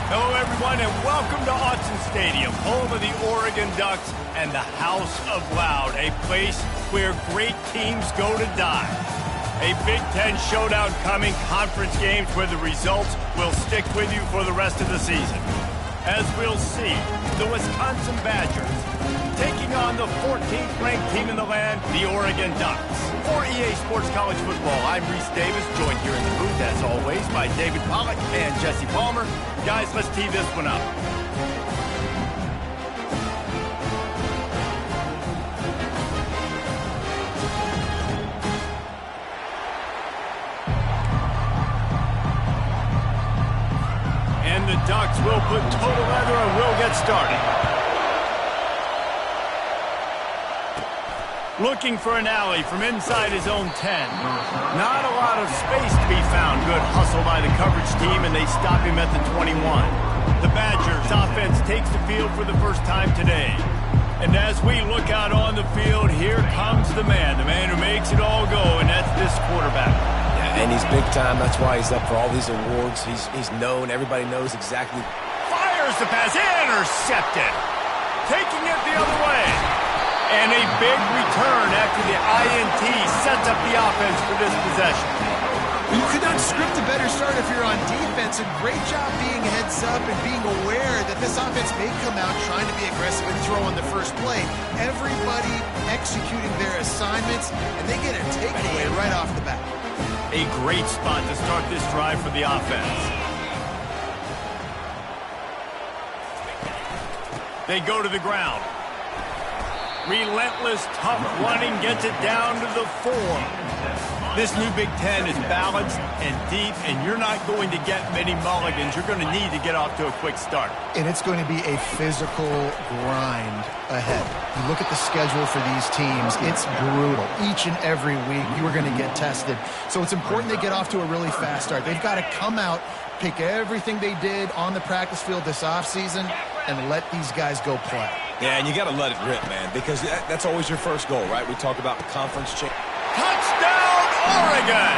Hello, everyone, and welcome to Autzen Stadium, home of the Oregon Ducks and the House of Loud, a place where great teams go to die. A Big Ten showdown coming, conference games where the results will stick with you for the rest of the season. As we'll see, the Wisconsin Badgers taking on the 14th ranked team in the land, the Oregon Ducks. For EA Sports College Football, I'm Reese Davis, joined here in the booth, as always, by David Pollack and Jesse Palmer. Guys, let's tee this one up. And the Ducks will put total leather and will get started. Looking for an alley from inside his own 10. Not a lot of space to be found. Good hustle by the coverage team, and they stop him at the 21. The Badgers offense takes the field for the first time today. And as we look out on the field, here comes the man who makes it all go, and that's this quarterback. Yeah, and he's big time. That's why he's up for all these awards. He's known. Everybody knows exactly. Fires the pass. Intercepted. Taking it the other way. And a big return after the INT sets up the offense for this possession. You could not script a better start if you're on defense, and great job being heads up and being aware that this offense may come out trying to be aggressive and throw on the first play. Everybody executing their assignments, and they get a takeaway right off the bat. A great spot to start this drive for the offense. They go to the ground. Relentless, tough running gets it down to the 4. This new Big Ten is balanced and deep, and you're not going to get many mulligans. You're going to need to get off to a quick start. And it's going to be a physical grind ahead. You look at the schedule for these teams, it's brutal. Each and every week, you are going to get tested. So it's important they get off to a really fast start. They've got to come out, pick everything they did on the practice field this offseason, and let these guys go play. Yeah, and you got to let it rip, man, because that's always your first goal, right? We talk about the conference change. Touchdown, Oregon!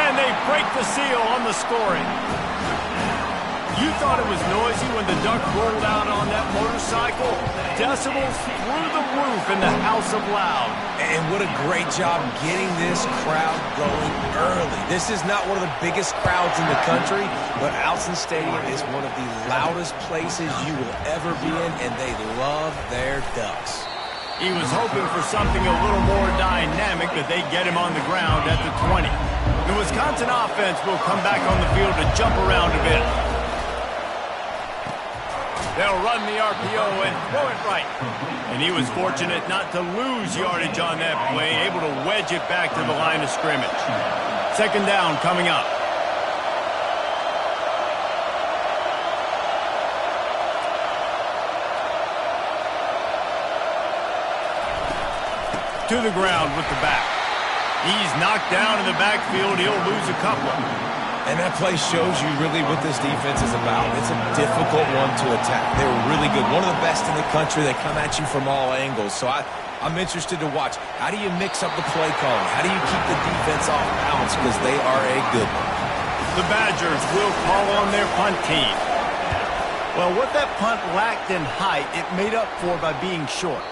And they break the seal on the scoring. You thought it was noisy when the Duck rolled out on that motorcycle? Decibels through the roof in the House of Loud. And what a great job getting this crowd going early. This is not one of the biggest crowds in the country, but Autzen Stadium is one of the loudest places you will ever be in, and they love their Ducks. He was hoping for something a little more dynamic, but they get him on the ground at the 20. The Wisconsin offense will come back on the field to jump around a bit. They'll run the RPO and throw it right. And he was fortunate not to lose yardage on that play, able to wedge it back to the line of scrimmage. Second down coming up. To the ground with the back. He's knocked down in the backfield. He'll lose a couple. And that play shows you really what this defense is about. It's a difficult one to attack. They're really good. One of the best in the country. They come at you from all angles. So I'm interested to watch. How do you mix up the play calling? How do you keep the defense off balance? Because they are a good one. The Badgers will call on their punt team. Well, what that punt lacked in height, it made up for by being short.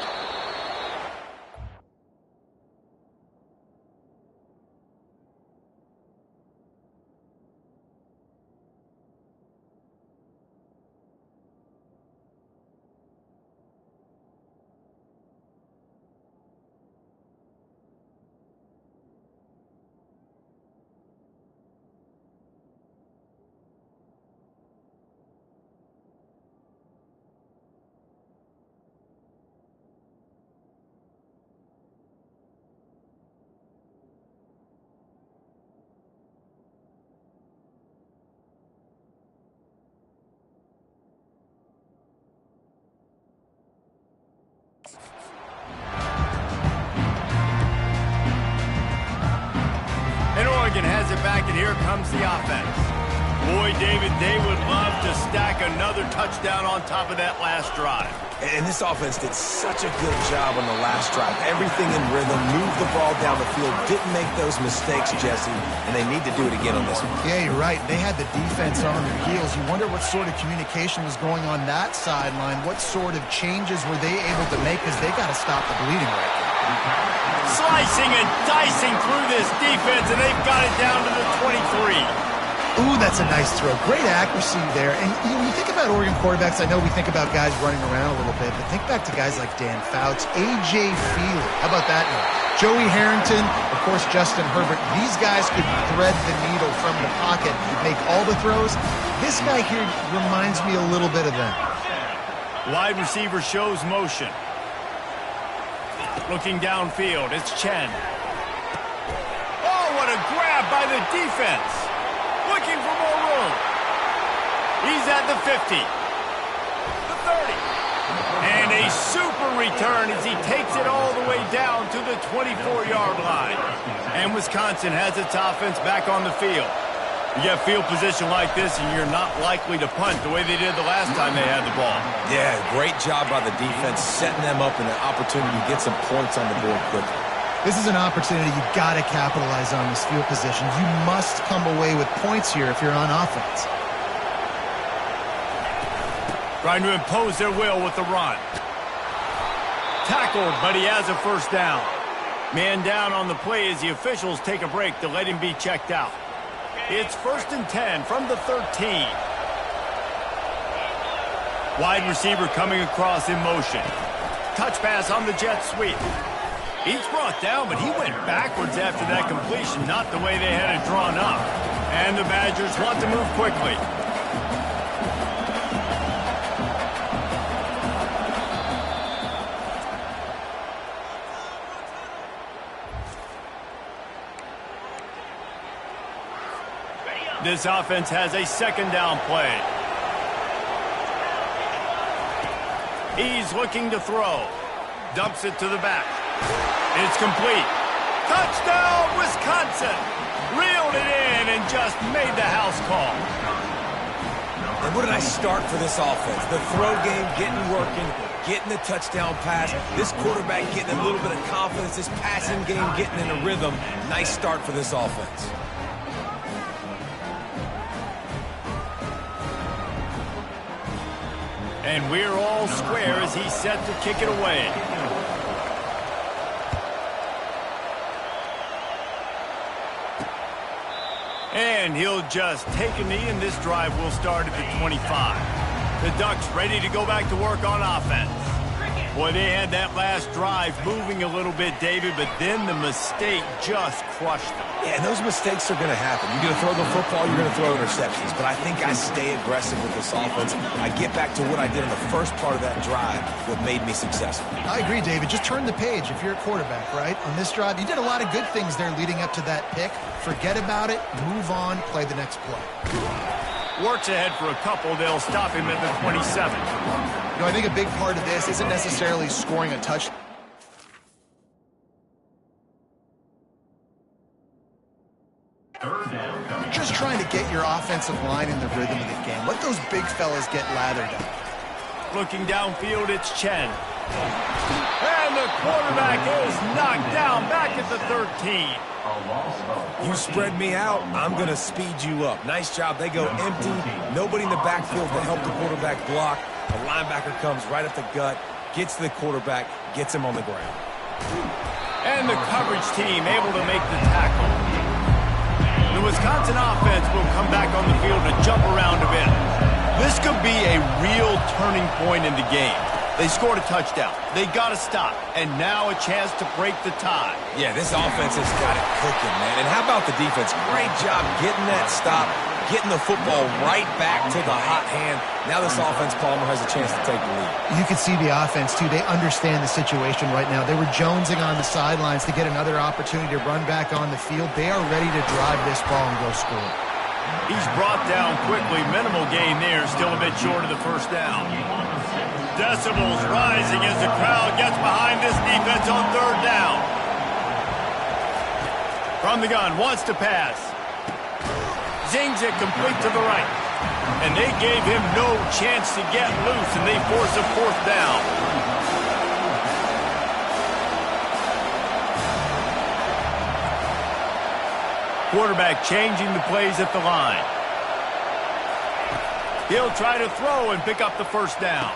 And Oregon has it back, and here comes the offense. Boy, David, they would love to stack another touchdown on top of that last drive. And this offense did such a good job on the last drive. Everything in rhythm, moved the ball down the field, didn't make those mistakes, Jesse, and they need to do it again on this one. Yeah, you're right. They had the defense on their heels. You wonder what sort of communication was going on that sideline. What sort of changes were they able to make, because they got to stop the bleeding right now. Slicing and dicing through this defense, and they've got it down to the 23. Ooh, that's a nice throw. Great accuracy there. And when you think about Oregon quarterbacks, I know we think about guys running around a little bit, but think back to guys like Dan Fouts, A.J. Feely. How about that name? Joey Harrington, of course, Justin Herbert. These guys could thread the needle from the pocket, make all the throws. This guy here reminds me a little bit of them. Wide receiver shows motion. Looking downfield, it's Chen. Oh, what a grab by the defense. Looking for more room. He's at the 50. The 30. And a super return as he takes it all the way down to the 24-yard line. And Wisconsin has its offense back on the field. You get field position like this, and you're not likely to punt the way they did the last time they had the ball. Yeah, great job by the defense, setting them up in an opportunity to get some points on the board quickly. This is an opportunity you've got to capitalize on, this field position. You must come away with points here if you're on offense. Trying to impose their will with the run. Tackled, but he has a first down. Man down on the play as the officials take a break to let him be checked out. It's 1st and 10 from the 13. Wide receiver coming across in motion. Touch pass on the jet sweep. He's brought down, but he went backwards after that completion, not the way they had it drawn up. And the Badgers want to move quickly. This offense has a second down play. He's looking to throw. Dumps it to the back. It's complete. Touchdown, Wisconsin! Reeled it in and just made the house call. And what did I start for this offense? The throw game getting working, getting the touchdown pass. This quarterback getting a little bit of confidence. This passing game getting in a rhythm. Nice start for this offense. And we're all square as he's set to kick it away. And he'll just take a knee, and this drive will start at the 25. The Ducks ready to go back to work on offense. Boy, they had that last drive moving a little bit, David, but then the mistake just crushed them. Yeah, and those mistakes are going to happen. You're going to throw the football, you're going to throw interceptions. But I think I stay aggressive with this offense. I get back to what I did in the first part of that drive, what made me successful. I agree, David. Just turn the page if you're a quarterback, right? On this drive, you did a lot of good things there leading up to that pick. Forget about it, move on, play the next play. Works ahead for a couple. They'll stop him at the 27. You know, I think a big part of this isn't necessarily scoring a touchdown. You're just trying to get your offensive line in the rhythm of the game. Let those big fellas get lathered up. Looking downfield, it's Chen. And the quarterback is knocked down back at the 13. You spread me out, I'm going to speed you up. Nice job. They go empty. Nobody in the backfield to help the quarterback block. The linebacker comes right at the gut, gets to the quarterback, gets him on the ground. And the coverage team able to make the tackle. The Wisconsin offense will come back on the field to jump around a bit. This could be a real turning point in the game. They scored a touchdown. They got to stop. And now a chance to break the tie. Yeah, this offense has got it cooking, man. And how about the defense? Great job getting that stop, getting the football right back to the hot hand. Now this offense, Palmer, has a chance to take the lead. You can see the offense, too. They understand the situation right now. They were jonesing on the sidelines to get another opportunity to run back on the field. They are ready to drive this ball and go score. He's brought down quickly. Minimal gain there. Still a bit short of the first down. Decibels rising as the crowd gets behind this defense on third down. From the gun, wants to pass. Zings it complete to the right. And they gave him no chance to get loose, and they force a 4th down. Quarterback changing the plays at the line. He'll try to throw and pick up the 1st down.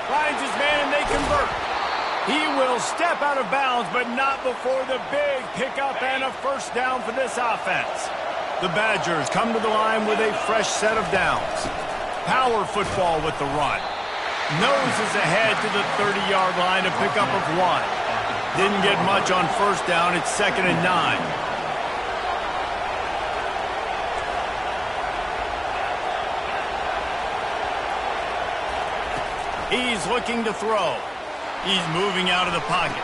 Finds his man, and they convert. He will step out of bounds, but not before the big pickup and a 1st down for this offense. The Badgers come to the line with a fresh set of downs. Power football with the run. Noses ahead to the 30-yard line, a pickup of 1. Didn't get much on 1st down. It's 2nd and 9. He's looking to throw. He's moving out of the pocket.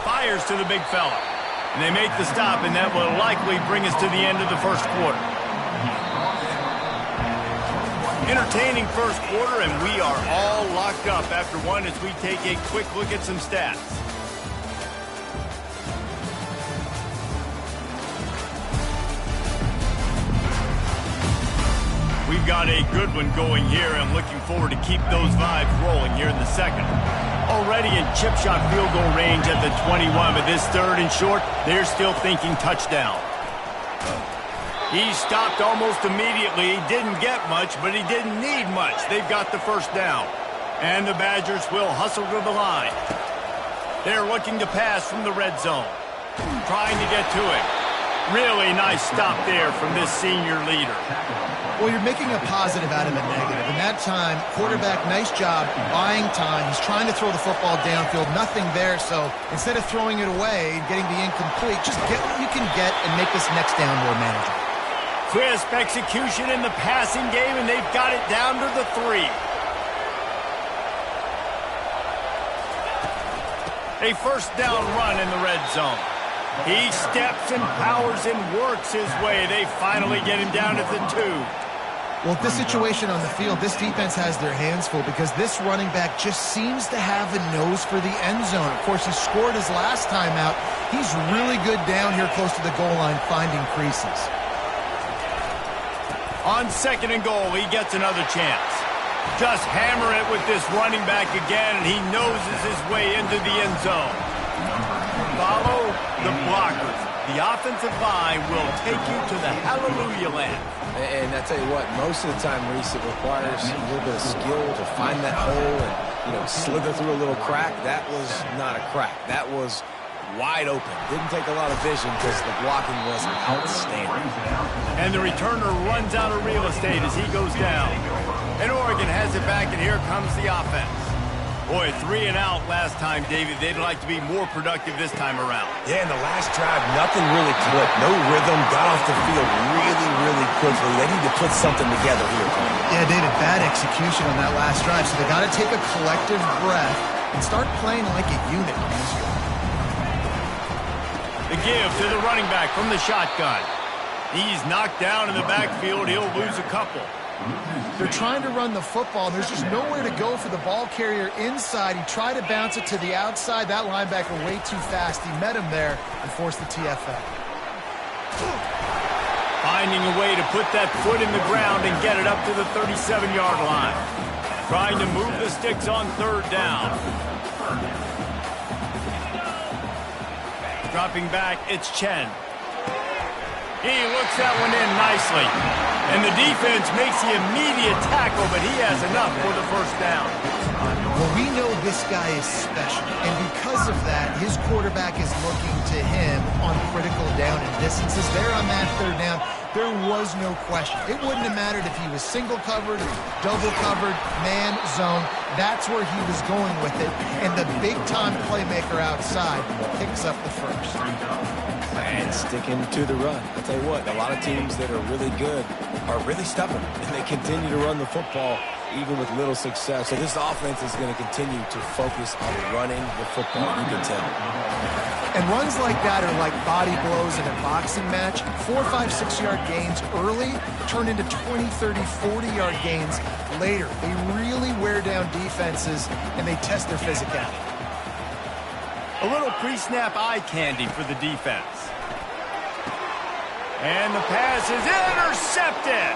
Fires to the big fella. And they make the stop, and that will likely bring us to the end of the 1st quarter. Entertaining 1st quarter, and we are all locked up after one as we take a quick look at some stats. We've got a good one going here, and looking forward to keep those vibes rolling here in the 2nd. Already in chip shot field goal range at the 21, but this 3rd and short, they're still thinking touchdown. He stopped almost immediately. He didn't get much, but he didn't need much. They've got the 1st down. And the Badgers will hustle to the line. They're looking to pass from the red zone. Trying to get to it. Really nice stop there from this senior leader. Well, you're making a positive out of a negative. And that time, quarterback, nice job buying time. He's trying to throw the football downfield. Nothing there. So instead of throwing it away and getting the incomplete, just get what you can get and make this next down more manageable. Crisp execution in the passing game, and they've got it down to the 3. A 1st down run in the red zone. He steps and powers and works his way. They finally get him down at the 2. Well, this situation on the field, this defense has their hands full because this running back just seems to have a nose for the end zone. Of course, he scored his last time out. He's really good down here close to the goal line, finding creases. On 2nd and goal, he gets another chance. Just hammer it with this running back again, and he noses his way into the end zone. Follow the blockers. The offensive line will take you to the hallelujah land. And I tell you what, most of the time, Reese, it requires a little bit of skill to find that hole and, slither through a little crack. That was not a crack. That was wide open. Didn't take a lot of vision because the blocking was outstanding. And the returner runs out of real estate as he goes down. And Oregon has it back, and here comes the offense. Boy, 3 and out last time, David. They'd like to be more productive this time around. Yeah, in the last drive, nothing really clicked. No rhythm. Got off the field really, really quickly. They need to put something together here. Yeah, David, bad execution on that last drive. So they got to take a collective breath and start playing like a unit. The give to the running back from the shotgun. He's knocked down in the backfield. He'll lose a couple. They're trying to run the football. There's just nowhere to go for the ball carrier inside. He tried to bounce it to the outside. That linebacker way too fast. He met him there and forced the TFL. Finding a way to put that foot in the ground and get it up to the 37-yard line. Trying to move the sticks on 3rd down. Dropping back, it's Chen. He looks that one in nicely. And the defense makes the immediate tackle, but he has enough for the 1st down. Well, we know this guy is special. And because of that, his quarterback is looking to him on critical down and distances. There on that 3rd down, there was no question. It wouldn't have mattered if he was single covered, double covered, man, zone. That's where he was going with it. And the big-time playmaker outside picks up the 1st. And sticking to the run. I'll tell you what, a lot of teams that are really good are really stubborn, and they continue to run the football even with little success. So this offense is going to continue to focus on running the football, you can tell. And runs like that are like body blows in a boxing match. 4, 5, 6-yard gains early turn into 20, 30, 40-yard gains later. They really wear down defenses, and they test their physicality. A little pre-snap eye candy for the defense. And the pass is intercepted.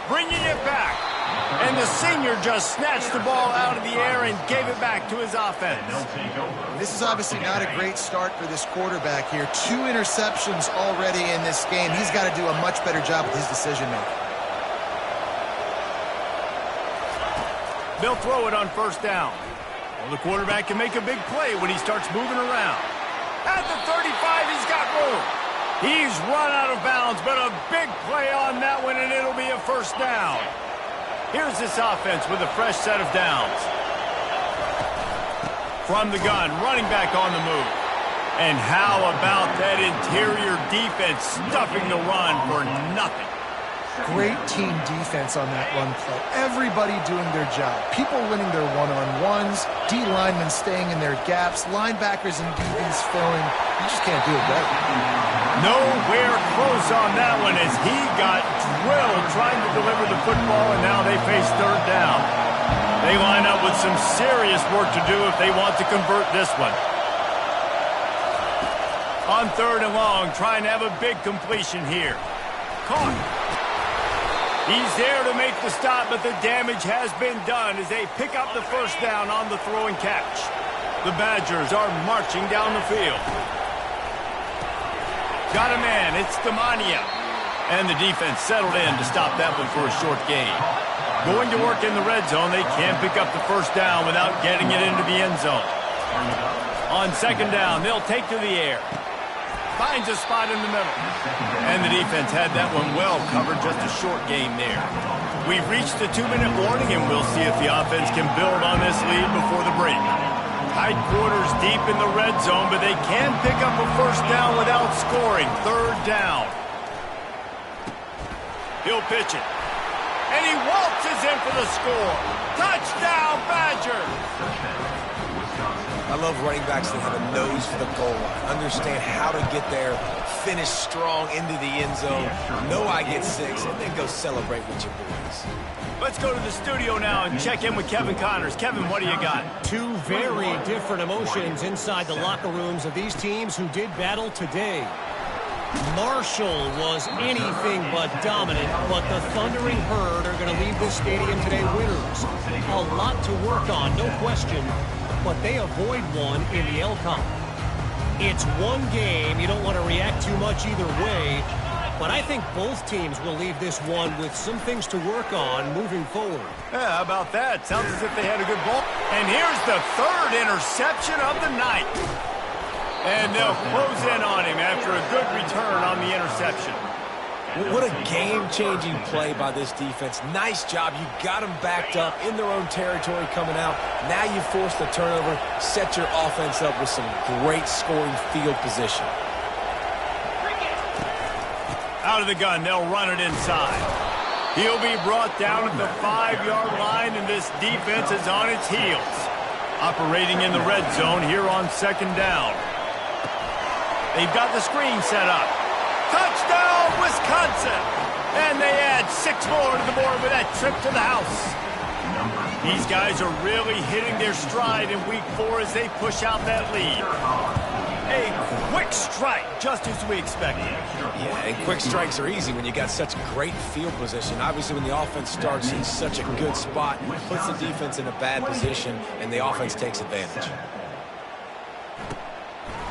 bringing it back. And the senior just snatched the ball out of the air and gave it back to his offense. This is obviously not a great start for this quarterback here. 2 interceptions already in this game. He's got to do a much better job with his decision-making. They'll throw it on first down. Well, the quarterback can make a big play when he starts moving around. At the 35, he's got room. He's run out of bounds, but a big play on that one, and it'll be a first down. Here's this offense with a fresh set of downs. From the gun, running back on the move. And how about that interior defense stuffing the run for nothing? Great team defense on that run play. Everybody doing their job. People winning their one-on-ones, D linemen staying in their gaps, linebackers and DBs filling. You just can't do it better. Nowhere close on that one as he got drilled trying to deliver the football, and now they face third down. They line up with some serious work to do if they want to convert this one. On third and long, trying to have a big completion here. Caught. He's there to make the stop, but the damage has been done as they pick up the first down on the throw and catch. The Badgers are marching down the field. Got a man, it's Demania. And the defense settled in to stop that one for a short gain. Going to work in the red zone, they can't pick up the first down without getting it into the end zone. On second down, they'll take to the air. Finds a spot in the middle. And the defense had that one well covered, just a short gain there. We've reached the 2-minute warning, and we'll see if the offense can build on this lead before the break. Tight quarters deep in the red zone, but they can pick up a first down without scoring. Third down. He'll pitch it. And he waltzes in for the score. Touchdown, Badgers! I love running backs that have a nose for the goal line. Understand how to get there, finish strong into the end zone, know I get 6, and then go celebrate with your boys. Let's go to the studio now and check in with Kevin Connors. Kevin, what do you got? 2 very different emotions inside the locker rooms of these teams who did battle today. Marshall was anything but dominant, but the Thundering Herd are going to leave this stadium today winners. A lot to work on, no question, but they avoid one in the Elcom. It's one game. You don't want to react too much either way, but I think both teams will leave this one with some things to work on moving forward. Yeah, how about that? Sounds as if they had a good ball. And here's the 3rd interception of the night. And they'll close in on him after a good return on the interception. What a game-changing play by this defense. Nice job. You got them backed up in their own territory coming out. Now you force the turnover, set your offense up with some great scoring field position. Out of the gun, they'll run it inside. He'll be brought down at the 5-yard line, and this defense is on its heels. Operating in the red zone here on second down. They've got the screen set up. Touchdown, Wisconsin! And they add 6 more to the board with that trip to the house. These guys are really hitting their stride in week 4 as they push out that lead. A quick strike, just as we expected. Yeah, and quick strikes are easy when you got such great field position. Obviously, when the offense starts in such a good spot, puts the defense in a bad position, and the offense takes advantage.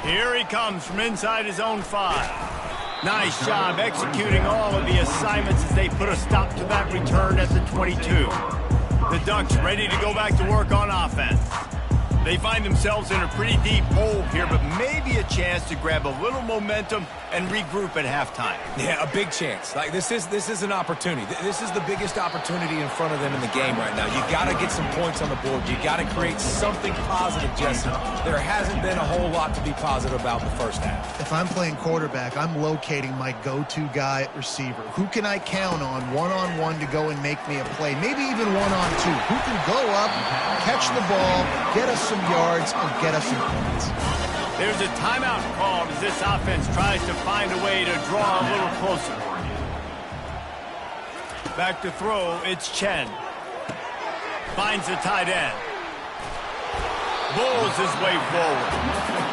Here he comes from inside his own 5. Nice job executing all of the assignments as they put a stop to that return at the 22. The Ducks ready to go back to work on offense. They find themselves in a pretty deep hole here, but maybe a chance to grab a little momentum and regroup at halftime. Yeah, a big chance. Like this is an opportunity. This is the biggest opportunity in front of them in the game right now. You got to get some points on the board. You got to create something positive, Jesse. There hasn't been a whole lot to be positive about in the first half. If I'm playing quarterback, I'm locating my go-to guy at receiver. Who can I count on one-on-one to go and make me a play? Maybe even one-on-two. Who can go up, catch the ball, get us some yards, and get us some points? There's a timeout called as this offense tries to find a way to draw a little closer. Back to throw, it's Chen. Finds the tight end. Bulls his way forward.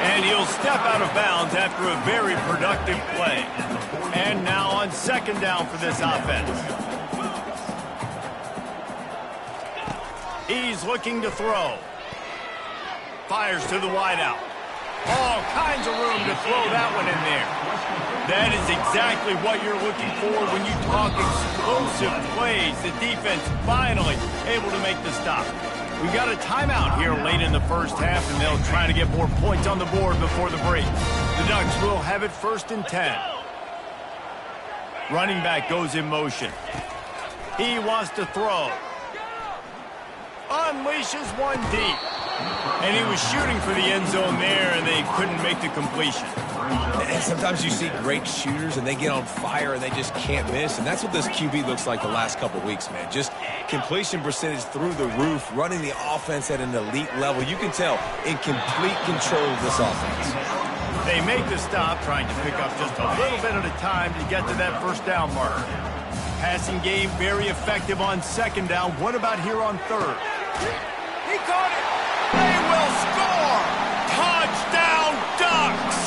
And he'll step out of bounds after a very productive play. And now on second down for this offense. He's looking to throw. Fires to the wideout. All kinds of room to throw that one in there. That is exactly what you're looking for when you talk explosive plays. The defense finally able to make the stop. We got a timeout here late in the first half, and they'll try to get more points on the board before the break. The Ducks will have it 1st and 10. Running back goes in motion. He wants to throw. Unleashes one deep. And he was shooting for the end zone there, and they couldn't make the completion. And sometimes you see great shooters, and they get on fire, and they just can't miss. And that's what this QB looks like the last couple weeks, man. Just completion percentage through the roof, running the offense at an elite level. You can tell in complete control of this offense. They make the stop, trying to pick up just a little bit at a time to get to that first down marker. Passing game very effective on 2nd down. What about here on 3rd? He caught it! They will score! Touchdown, Ducks!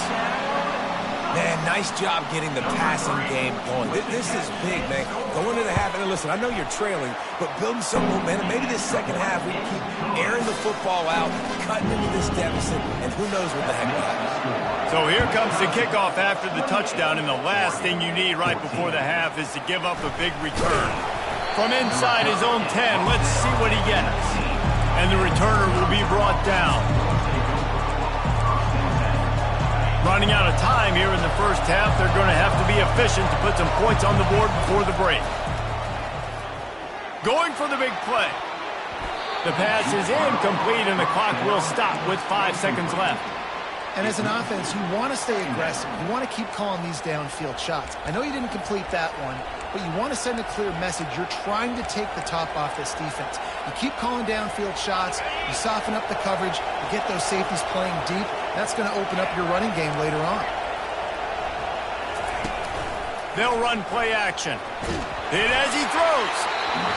Man, nice job getting the passing game going. This is big, man. Going into the half, and listen, I know you're trailing, but building some momentum. Maybe this second half we can keep airing the football out, cutting into this deficit, and who knows what the heck will happen. So here comes the kickoff after the touchdown, and the last thing you need right before the half is to give up a big return. From inside his own 10, let's see what he gets. And the returner will be brought down. Running out of time here in the first half, they're going to have to be efficient to put some points on the board before the break. Going for the big play. The pass is incomplete, and the clock will stop with 5 seconds left. And as an offense, you want to stay aggressive. You want to keep calling these downfield shots. I know you didn't complete that one, but you want to send a clear message. You're trying to take the top off this defense. You keep calling downfield shots. You soften up the coverage. You get those safeties playing deep. That's going to open up your running game later on. They'll run play action. Hit as he throws.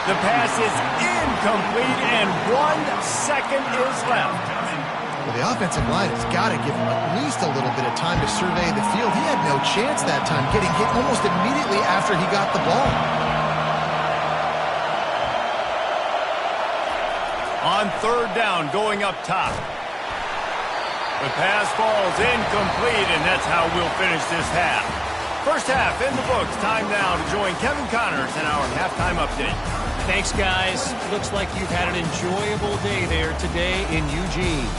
The pass is incomplete, and 1 second is left. Well, the offensive line has got to give him at least a little bit of time to survey the field. He had no chance that time, getting hit almost immediately after he got the ball. On 3rd down, going up top. The pass falls incomplete, and that's how we'll finish this half. First half in the books. Time now to join Kevin Connors in our halftime update. Thanks, guys. Looks like you've had an enjoyable day there today in Eugene.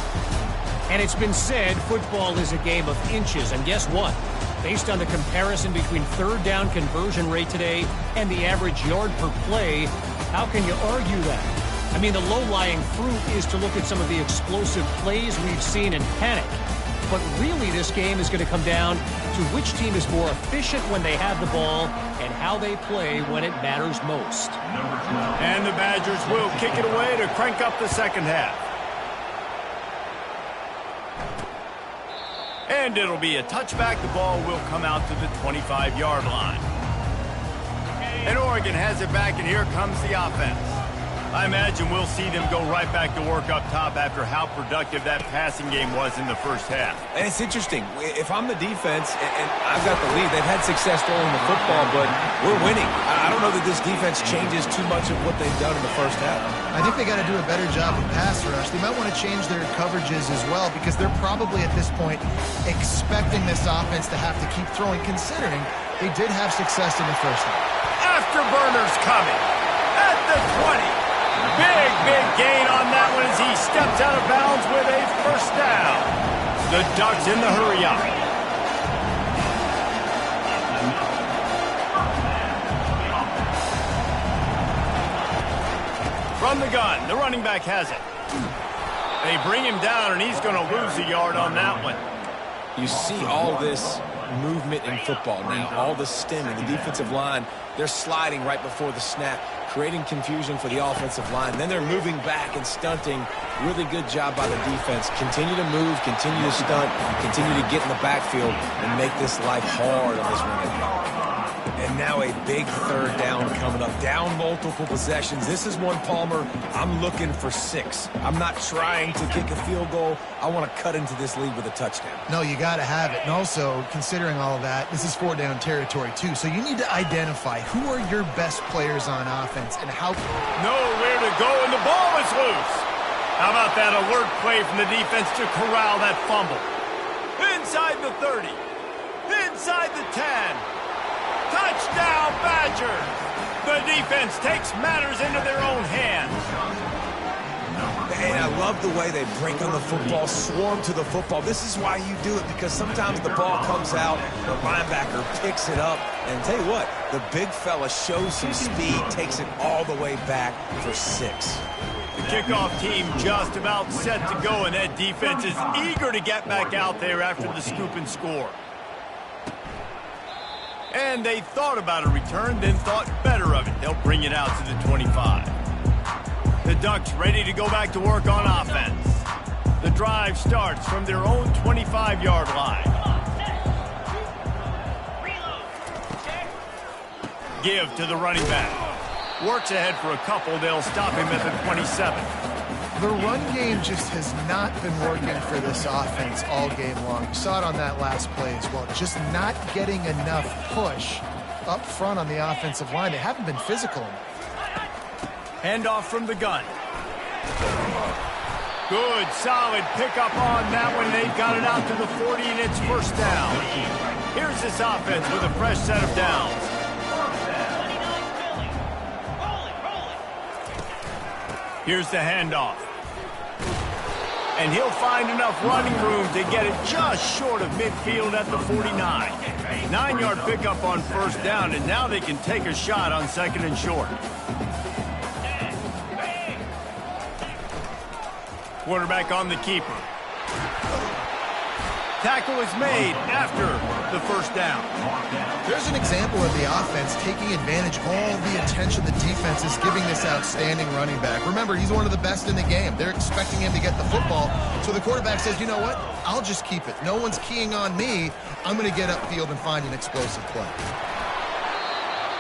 And it's been said football is a game of inches. And guess what? Based on the comparison between 3rd down conversion rate today and the average yard per play, how can you argue that? I mean, the low-lying fruit is to look at some of the explosive plays we've seen and panic. But really, this game is going to come down to which team is more efficient when they have the ball and how they play when it matters most. And the Badgers will kick it away to crank up the second half. And it'll be a touchback. The ball will come out to the 25-yard line. And Oregon has it back, and here comes the offense. I imagine we'll see them go right back to work up top after how productive that passing game was in the first half. And it's interesting. If I'm the defense and I've got the lead, they've had success throwing the football, but we're winning. I don't know that this defense changes too much of what they've done in the first half. I think they got to do a better job of pass rush. They might want to change their coverages as well, because they're probably at this point expecting this offense to have to keep throwing, considering they did have success in the first half. Afterburners coming at the 20. Big gain on that one as he steps out of bounds with a first down. The Ducks in the hurry-up. From the gun, the running back has it. They bring him down, and he's going to lose a yard on that one. You see all this movement in football now, all the stemming, the defensive line, they're sliding right before the snap, creating confusion for the offensive line. Then they're moving back and stunting. Really good job by the defense. Continue to move, continue to stunt, continue to get in the backfield and make this life hard on this running. And now a big third down coming up. Down multiple possessions. This is one, Palmer, I'm looking for 6. I'm not trying to kick a field goal. I want to cut into this lead with a touchdown. No, you got to have it. And also, considering all of that, this is 4-down territory, too. So you need to identify who are your best players on offense and how... Nowhere to go, and the ball is loose. How about that alert play from the defense to corral that fumble? Inside the 30. Inside the 10. Touchdown, Badgers! The defense takes matters into their own hands. And I love the way they break on the football, swarm to the football. This is why you do it, because sometimes the ball comes out, the linebacker picks it up, and tell you what, the big fella shows some speed, takes it all the way back for 6. The kickoff team just about set to go, and that defense is eager to get back out there after the scoop and score. And they thought about a return, then thought better of it. They'll bring it out to the 25. The Ducks ready to go back to work on offense. The drive starts from their own 25-yard line. Give to the running back. Works ahead for a couple. They'll stop him at the 27. The run game just has not been working for this offense all game long. You saw it on that last play as well. Just not getting enough push up front on the offensive line. They haven't been physical enough. Handoff from the gun. Good, solid pickup on that one. They've got it out to the 40, and it's first down. Here's this offense with a fresh set of downs. Here's the handoff. And he'll find enough running room to get it just short of midfield at the 49. 9-yard pickup on first down, and now they can take a shot on second and short. Quarterback on the keeper. Tackle is made after the first down. There's an example of the offense taking advantage of all the attention the defense is giving this outstanding running back. Remember, he's one of the best in the game. They're expecting him to get the football. So the quarterback says, you know what? I'll just keep it. No one's keying on me. I'm going to get upfield and find an explosive play.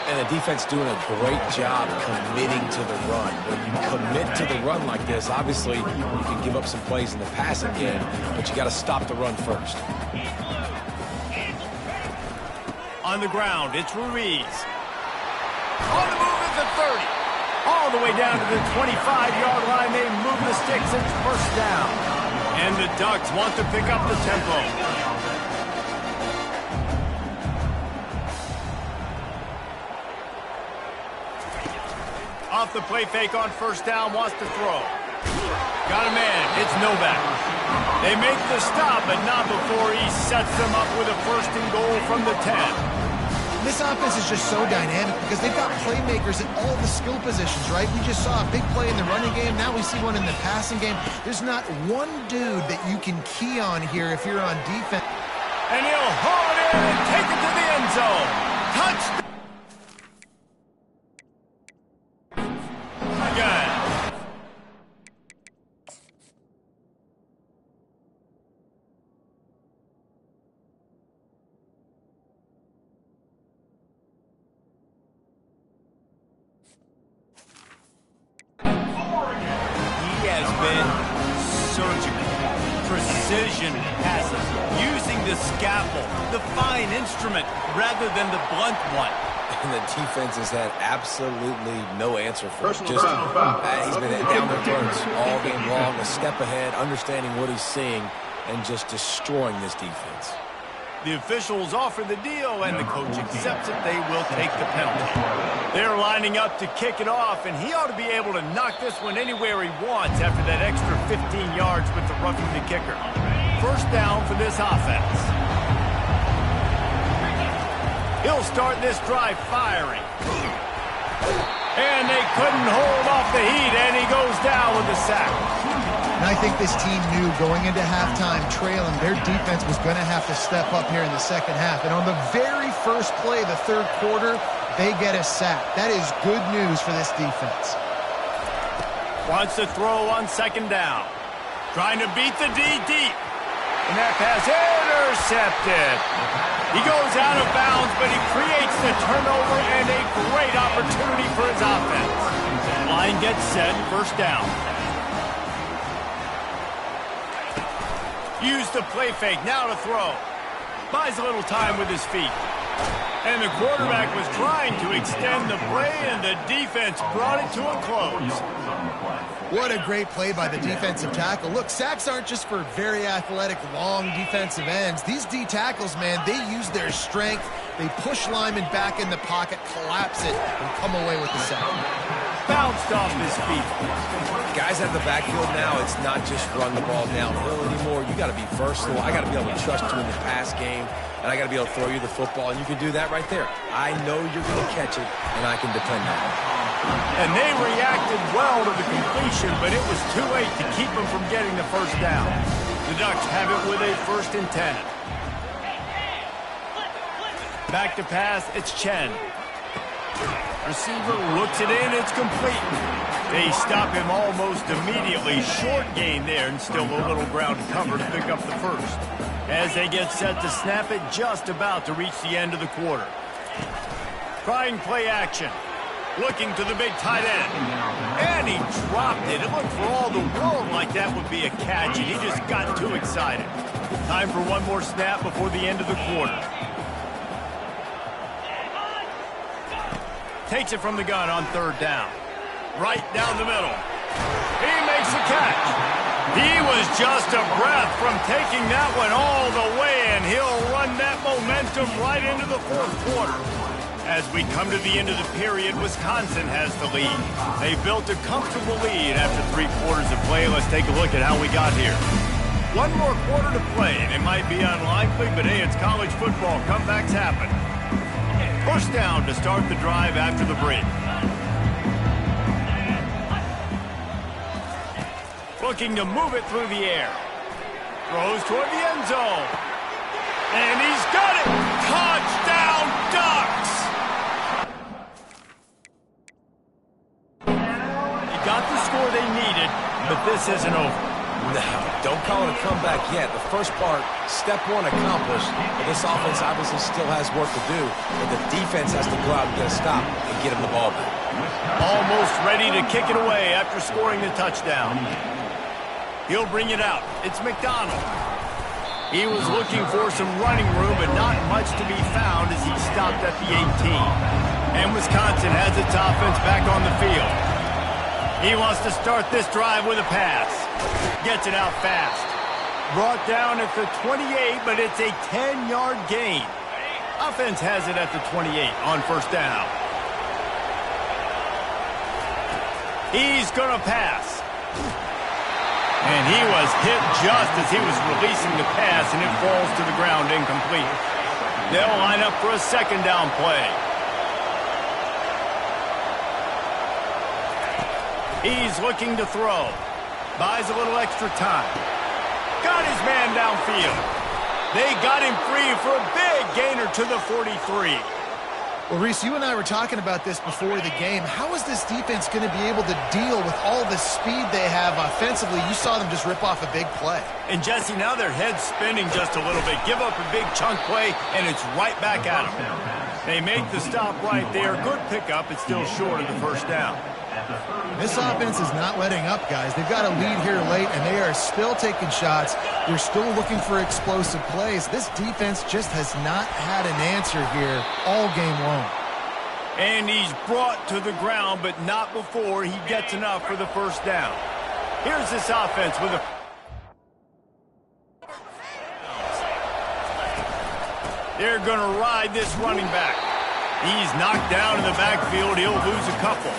And the defense doing a great job committing to the run. When you commit to the run like this, obviously you can give up some plays in the passing game, but you got to stop the run first. On the ground, it's Ruiz. On the move at the 30. All the way down to the 25-yard line. They move the sticks. It's first down. And the Ducks want to pick up the tempo. Off the play fake on first down, wants to throw. Got a man, it's Novak. They make the stop, but not before he sets them up with a first and goal from the 10. This offense is just so dynamic because they've got playmakers at all the skill positions, right? We just saw a big play in the running game. Now we see one in the passing game. There's not one dude that you can key on here if you're on defense. And he'll haul it in and take it to the end zone. Touchdown. Precision passes, using the scalpel, the fine instrument, rather than the blunt one. And the defense has had absolutely no answer for it. Just, he's been down the runs all game long, a step ahead, understanding what he's seeing, and just destroying this defense. The officials offer the deal, and the coach accepts it. They will take the penalty. They're lining up to kick it off, and he ought to be able to knock this one anywhere he wants after that extra 15 yards with the roughing the kicker. First down for this offense. He'll start this drive firing. And they couldn't hold off the heat, and he goes down with the sack. And I think this team knew going into halftime trailing, their defense was going to have to step up here in the second half. And on the very first play of the third quarter, they get a sack. That is good news for this defense. Wants to throw on second down. Trying to beat the D deep. And that pass intercepted. He goes out of bounds, but he creates the turnover and a great opportunity for his offense. Line gets set, first down. Use the play fake, now to throw. Buys a little time with his feet. And the quarterback was trying to extend the play, and the defense brought it to a close. What a great play by the defensive tackle. Look, sacks aren't just for very athletic, long defensive ends. These D tackles, man, they use their strength. They push linemen back in the pocket, collapse it, and come away with the sack. Bounced off his feet. Guys out of the backfield now, it's not just run the ball downhill anymore. You got to be versatile. I got to be able to trust you in the pass game, and I got to be able to throw you the football, and you can do that right there. I know you're going to catch it, and I can depend on it. And they reacted well to the completion, but it was too late to keep them from getting the first down. The Ducks have it with a 1st and 10. Back to pass, it's Chen. Receiver looks it in, it's complete. They stop him almost immediately. Short gain there, and still a little ground cover to pick up the first. As they get set to snap it, just about to reach the end of the quarter. Trying play action. Looking to the big tight end. And he dropped it. It looked for all the world like that would be a catch, and he just got too excited. Time for one more snap before the end of the quarter. Takes it from the gun on 3rd down. Right down the middle. He makes the catch. He was just a breath from taking that one all the way, and he'll run that momentum right into the 4th quarter. As we come to the end of the period, Wisconsin has the lead. They built a comfortable lead after 3 quarters of play. Let's take a look at how we got here. One more quarter to play, and it might be unlikely, but hey, it's college football. Comebacks happen. First down to start the drive after the break. Looking to move it through the air. Throws toward the end zone. And he's got it! Touchdown, Ducks! He got the score they needed, but this isn't over. No, don't call it a comeback yet. The first part, step 1 accomplished, but this offense obviously still has work to do, but the defense has to go out and get a stop and get him the ball back. Almost ready to kick it away after scoring the touchdown. He'll bring it out. It's McDonald. He was looking for some running room, but not much to be found as he stopped at the 18. And Wisconsin has its offense back on the field. He wants to start this drive with a pass. Gets it out fast. Brought down at the 28, but it's a 10-yard gain. Offense has it at the 28 on 1st down. He's going to pass. And he was hit just as he was releasing the pass, and it falls to the ground incomplete. They'll line up for a 2nd down play. He's looking to throw. Buys a little extra time. Got his man downfield. They got him free for a big gainer to the 43. Well, Reese, you and I were talking about this before the game. How is this defense going to be able to deal with all the speed they have offensively? You saw them just rip off a big play. And, Jesse, now their head's spinning just a little bit. Give up a big chunk play, and it's right back at them. They make the stop right there. Good pickup. It's still short of the 1st down. This offense is not letting up, guys. They've got a lead here late, and they are still taking shots. They're still looking for explosive plays. This defense just has not had an answer here all game long. And he's brought to the ground, but not before he gets enough for the 1st down. Here's this offense with a... They're going to ride this running back. He's knocked down in the backfield. He'll lose a couple.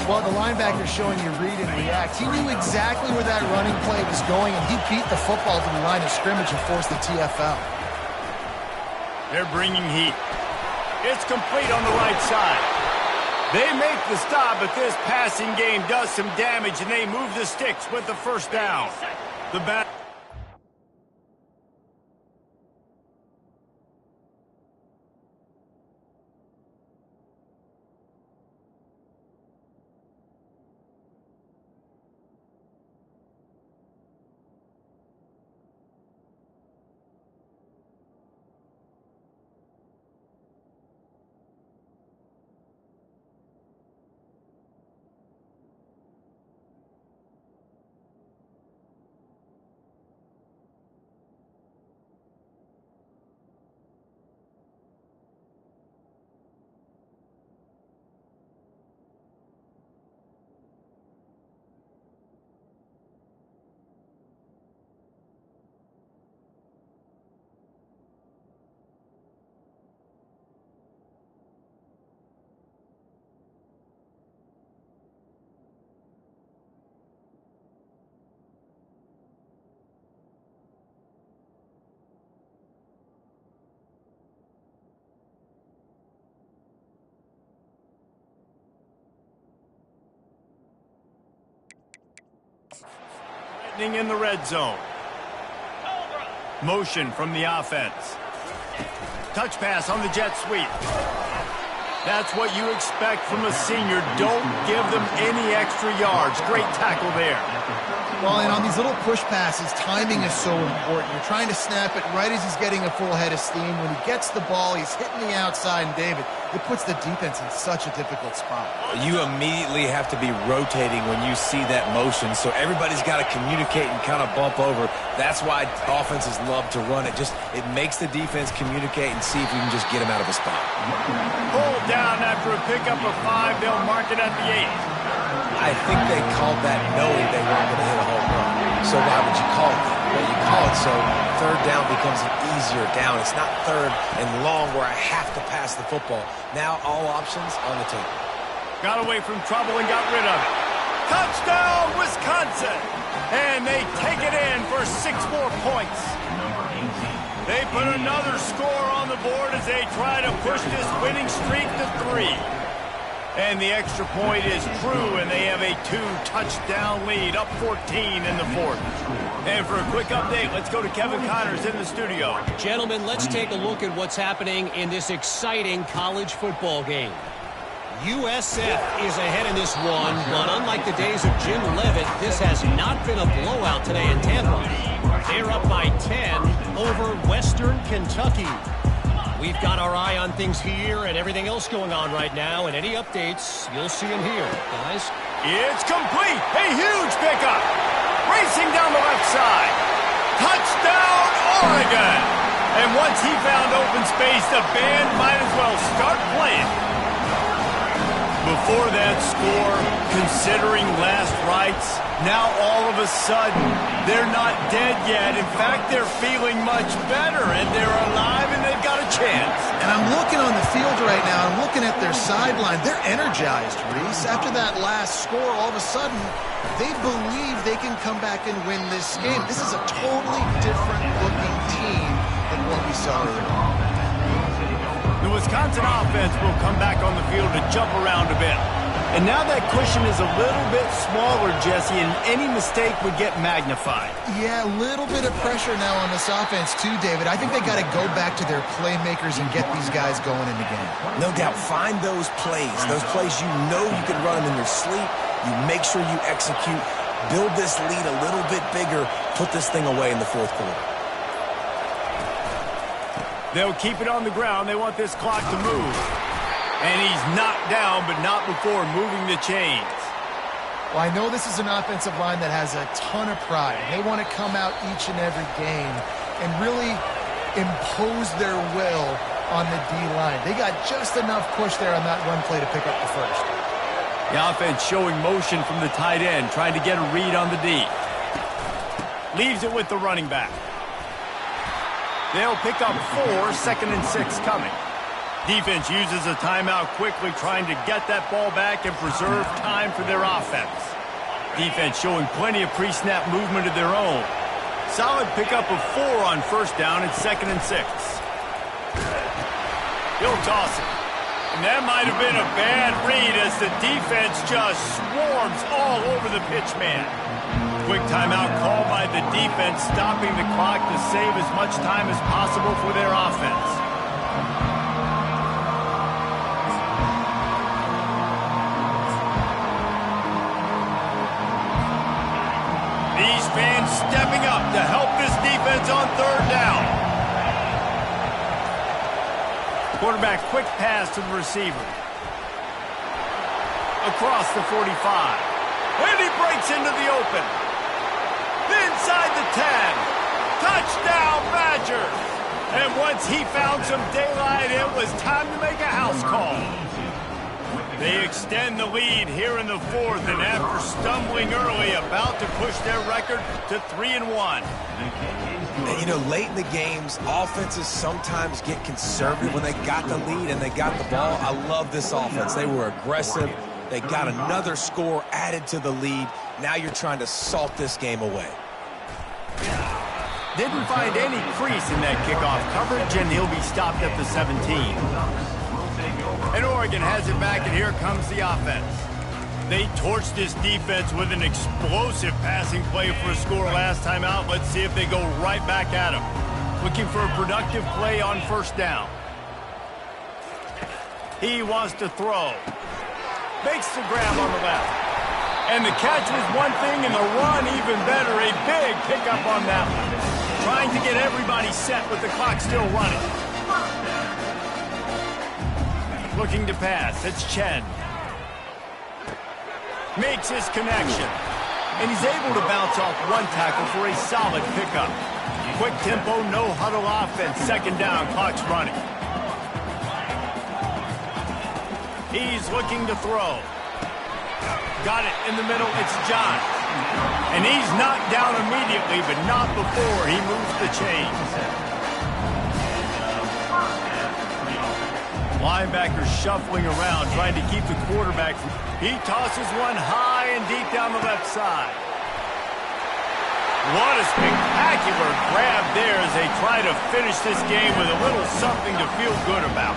Well, the linebacker's showing you read and react. He knew exactly where that running play was going, and he beat the football to the line of scrimmage and forced the TFL. They're bringing heat. It's complete on the right side. They make the stop, but this passing game does some damage, and they move the sticks with the 1st down. The back. threatening in the red zone. Motion from the offense. Touch pass on the jet sweep. That's what you expect from a senior. Don't give them any extra yards. Great tackle there. Well, and on these little push passes, timing is so important. You're trying to snap it right as he's getting a full head of steam. When he gets the ball, he's hitting the outside, and David, it puts the defense in such a difficult spot. You immediately have to be rotating when you see that motion, so everybody's got to communicate and kind of bump over. That's why offenses love to run it. It makes the defense communicate and see if you can just get him out of a spot. Hold down after a pickup of 5. They'll mark it at the 8. I think they called that knowing they weren't going to hit a home run. So why would you call it that? Well, you call it so third down becomes an easier down. It's not third and long where I have to pass the football. Now all options on the table. Got away from trouble and got rid of it. Touchdown, Wisconsin! And they take it in for 6 more points. They put another score on the board as they try to push this winning streak to 3. And the extra point is true, and they have a 2-touchdown lead, up 14 in the 4th. And for a quick update, let's go to Kevin Connors in the studio. Gentlemen, let's take a look at what's happening in this exciting college football game. USF is ahead in this one, but unlike the days of Jim Leavitt, this has not been a blowout today in Tampa. They're up by 10 over Western Kentucky. We've got our eye on things here and everything else going on right now, and any updates, you'll see them here, guys. It's complete. A huge pickup. Racing down the left side. Touchdown, Oregon. And once he found open space, the band might as well start playing. Before that score, considering last rites, now all of a sudden, they're not dead yet. In fact, they're feeling much better, and they're alive, and they've got a chance. And I'm looking on the field right now. I'm looking at their sideline. They're energized, Reese. After that last score, all of a sudden, they believe they can come back and win this game. This is a totally different-looking team than what we saw earlier. The Wisconsin offense will come back on the field to jump around a bit. And now that cushion is a little bit smaller, Jesse, and any mistake would get magnified. Yeah, a little bit of pressure now on this offense too, David. I think they got to go back to their playmakers and get these guys going in the game. No doubt. Find those plays you know you can run them in your sleep. You make sure you execute. Build this lead a little bit bigger. Put this thing away in the 4th quarter. They'll keep it on the ground. They want this clock to move. And he's knocked down, but not before moving the chains. Well, I know this is an offensive line that has a ton of pride. They want to come out each and every game and really impose their will on the D-line. They got just enough push there on that run play to pick up the first. The offense showing motion from the tight end, trying to get a read on the D. Leaves it with the running back. They'll pick up 4, 2nd and 6 coming. Defense uses a timeout quickly, trying to get that ball back and preserve time for their offense. Defense showing plenty of pre-snap movement of their own. Solid pickup of 4 on 1st down and 2nd and 6. He'll toss it. And that might have been a bad read as the defense just swarms all over the pitch man. Quick timeout call by the defense, stopping the clock to save as much time as possible for their offense. These fans stepping up to help this defense on 3rd down. Quarterback quick pass to the receiver. Across the 45. And he breaks into the open. Inside the 10. Touchdown, Badgers. And once he found some daylight, it was time to make a house call. They extend the lead here in the 4th, and after stumbling early, about to push their record to 3-1. And, you know, late in the games, offenses sometimes get conservative when they got the lead and they got the ball. I love this offense. They were aggressive. They got another score added to the lead. Now you're trying to salt this game away. Didn't find any crease in that kickoff coverage, and he'll be stopped at the 17. And Oregon has it back, and here comes the offense. They torched this defense with an explosive passing play for a score last time out. Let's see if they go right back at him. Looking for a productive play on first down. He wants to throw. Makes the grab on the left. And the catch was one thing, and the run even better. A big pickup on that one. Trying to get everybody set with the clock still running. Looking to pass. It's Chen. Makes his connection. And he's able to bounce off one tackle for a solid pickup. Quick tempo, no huddle offense. Second down, clock's running. He's looking to throw. Got it in the middle. It's John. And he's knocked down immediately, but not before he moves the chains. Linebacker shuffling around, trying to keep the quarterback. He tosses one high and deep down the left side. What a spectacular grab there as they try to finish this game with a little something to feel good about.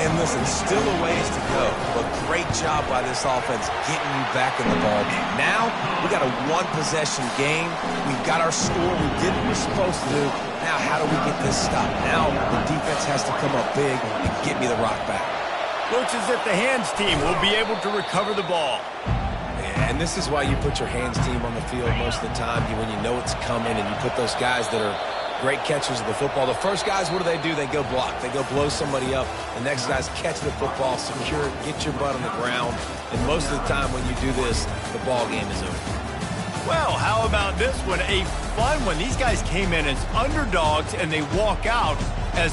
And listen, still a ways to go, but great job by this offense getting you back in the ballgame. Now, we got a one-possession game. We've got our score. We did what we're supposed to do. Now, how do we get this stopped? Now, the defense has to come up big and get me the rock back. Looks as if the hands team will be able to recover the ball. And this is why you put your hands team on the field most of the time, when you know it's coming, and you put those guys that are great catchers of the football. The first guys, what do? They go block. They go blow somebody up. The next guys catch the football, secure it, get your butt on the ground. And most of the time when you do this, the ball game is over. Well, how about this one? A fun one. These guys came in as underdogs, and they walk out as the